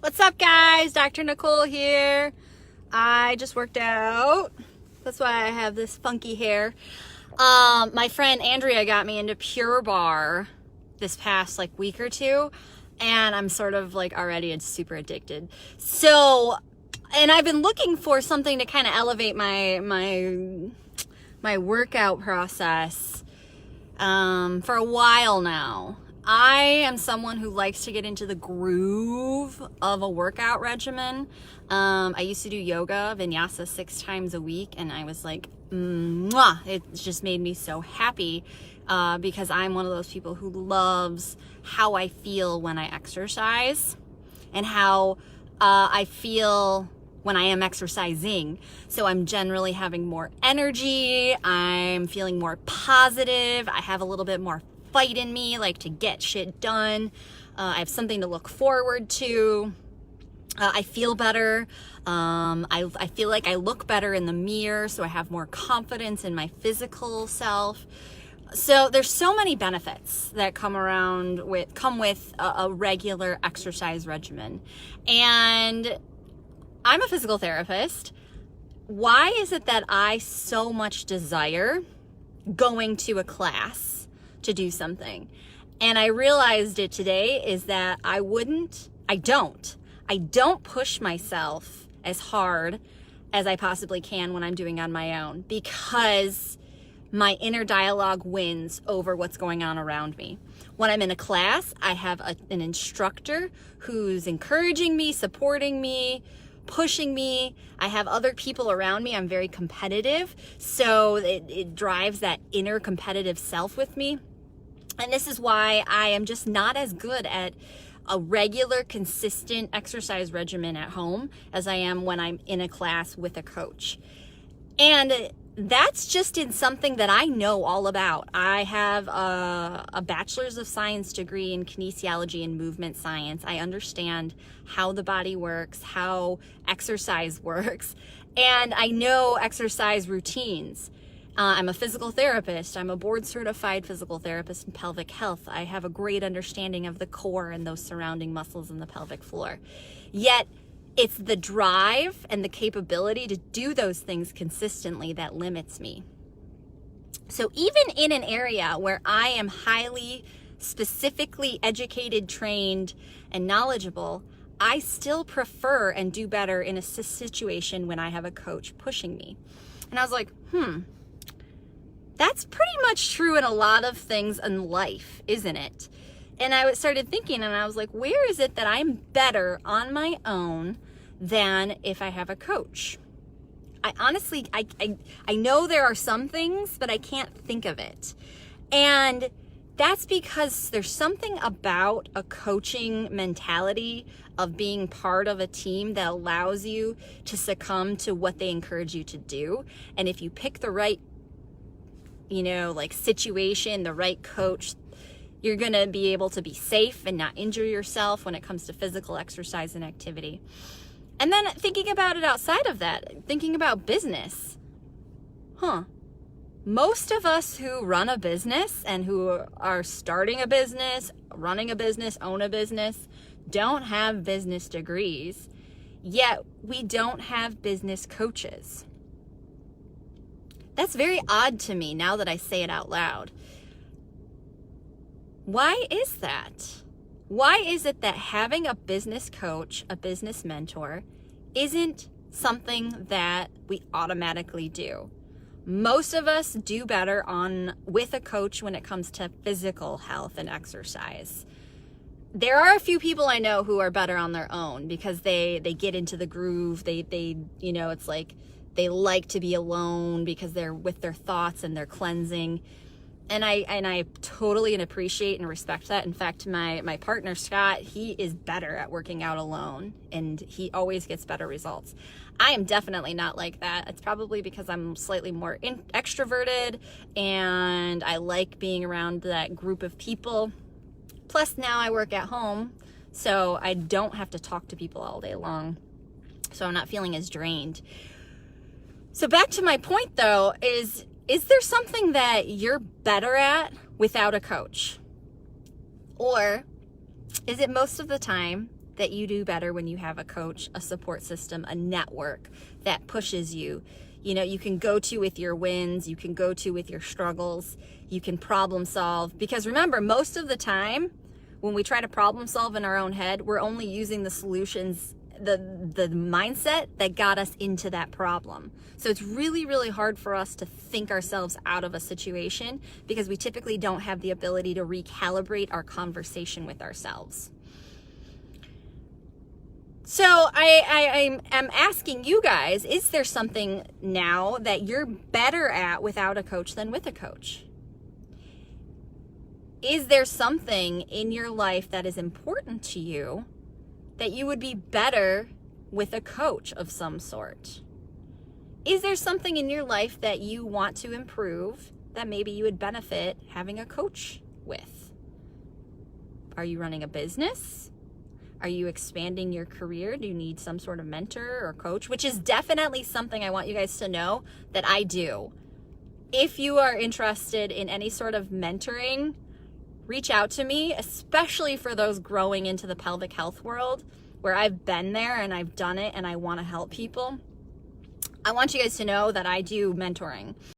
What's up, guys? Dr. Nicole here. I just worked out. That's why I have this funky hair. My friend Andrea got me into Pure Barre this past week or two, and I'm sort of already super addicted. So, and I've been looking for something to kind of elevate my workout process for a while now. I am someone who likes to get into the groove of a workout regimen. I used to do yoga, vinyasa 6 times a week, and I was like, mwah! It just made me so happy because I'm one of those people who loves how I feel when I exercise and how I feel when I am exercising. So I'm generally having more energy, I'm feeling more positive, I have a little bit more fight in me, to get shit done. I have something to look forward to. I feel better. I feel like I look better in the mirror, so I have more confidence in my physical self. So there's so many benefits that come with a regular exercise regimen. And I'm a physical therapist. Why is it that I so much desire going to a class to do something? And I realized it today is that I don't push myself as hard as I possibly can when I'm doing on my own, because my inner dialogue wins over what's going on around me. When I'm in a class, I have an instructor who's encouraging me, supporting me, pushing me. I have other people around me. I'm very competitive, so it drives that inner competitive self with me. And this is why I am just not as good at a regular, consistent exercise regimen at home as I am when I'm in a class with a coach. And that's just in something that I know all about. I have a bachelor's of science degree in kinesiology and movement science. I understand how the body works, how exercise works, and I know exercise routines. I'm a physical therapist. I'm a board certified physical therapist in pelvic health. I have a great understanding of the core and those surrounding muscles in the pelvic floor. Yet it's the drive and the capability to do those things consistently that limits me. So even in an area where I am highly specifically educated, trained, and knowledgeable, I still prefer and do better in a situation when I have a coach pushing me. And I was like, that's pretty much true in a lot of things in life, isn't it? And I started thinking, and I was like, where is it that I'm better on my own than if I have a coach? I honestly, I know there are some things, but I can't think of it. And that's because there's something about a coaching mentality of being part of a team that allows you to succumb to what they encourage you to do. And if you pick the right situation, the right coach, you're going to be able to be safe and not injure yourself when it comes to physical exercise and activity. And then thinking about it outside of that, thinking about business. Most of us who run a business and who are starting a business, running a business, own a business, don't have business degrees, yet we don't have business coaches. That's very odd to me now that I say it out loud. Why is that? Why is it that having a business coach, a business mentor, isn't something that we automatically do? Most of us do better with a coach when it comes to physical health and exercise. There are a few people I know who are better on their own because they get into the groove. It's like they like to be alone because they're with their thoughts and they're cleansing. And I totally appreciate and respect that. In fact, my partner, Scott, he is better at working out alone, and he always gets better results. I am definitely not like that. It's probably because I'm slightly more extroverted, and I like being around that group of people. Plus, now I work at home, so I don't have to talk to people all day long. So I'm not feeling as drained. So back to my point, though, is there something that you're better at without a coach? Or is it most of the time that you do better when you have a coach, a support system, a network that pushes you. You know, you can go to with your wins, you can go to with your struggles, you can problem solve. Because remember, most of the time, when we try to problem solve in our own head, we're only using the solutions, the mindset that got us into that problem. So it's really, really hard for us to think ourselves out of a situation because we typically don't have the ability to recalibrate our conversation with ourselves. So I'm asking you guys, is there something now that you're better at without a coach than with a coach? Is there something in your life that is important to you that you would be better with a coach of some sort? Is there something in your life that you want to improve that maybe you would benefit having a coach with? Are you running a business? Are you expanding your career? Do you need some sort of mentor or coach? Which is definitely something I want you guys to know that I do. If you are interested in any sort of mentoring, reach out to me, especially for those growing into the pelvic health world where I've been there and I've done it and I want to help people. I want you guys to know that I do mentoring.